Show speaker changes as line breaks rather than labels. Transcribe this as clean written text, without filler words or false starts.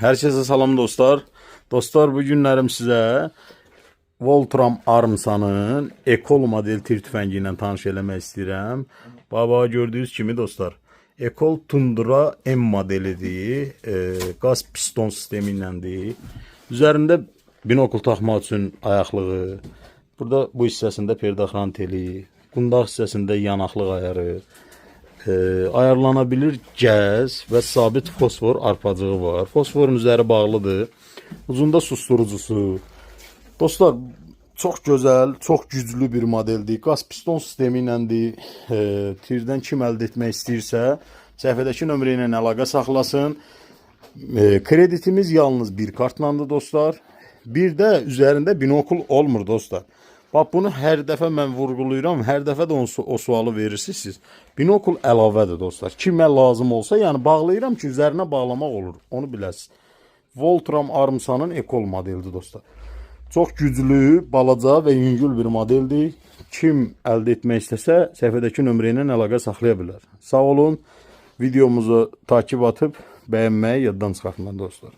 Herkese salam dostlar. Dostlar, bu günlərim sizə Voltram Armsanın Ekol model tir tüfəngi ilə tanış eləmək istəyirəm. Baba, gördüyünüz kimi dostlar, Ekol Tundra M modelidir. Qaz piston sistemi iləndir. Üzərində binokul taxmaq üçün ayaqlığı. Burada bu hissəsində perdaxran teli, qundaq hissəsində yanaqlıq ayarı, ayarlanabilir gəz və sabit fosfor arpacığı var. Fosforun üzəri bağlıdır. Ucunda susturucusu. Dostlar, çox gözəl, çox güclü bir modeldir. Qaz piston sistemi iləndir. Tirdən kim əldə etmək istəyirsə, səhifədəki nömrə ilə əlaqə saxlasın. Kreditimiz yalnız bir kartlandır dostlar. Bir də üzərində binokul olmur dostlar. Bax, bunu hər dəfə mən vurğulayıram, hər dəfə də o sualı verirsiniz siz. Binokul əlavədir dostlar. Kimə lazım olsa, yəni bağlayıram ki, üzərinə bağlamaq olur. Onu biləsiniz. Voltram Armsanın Ekol modelidir dostlar. Çox güclü, balaca və yüngül bir modeldir. Kim əldə etmək istəsə, səhifədəki nömrə ilə əlaqə saxlaya bilər. Sağ olun. Videomuzu takip atıb bəyənməyi yaddan çıxartmayın dostlar.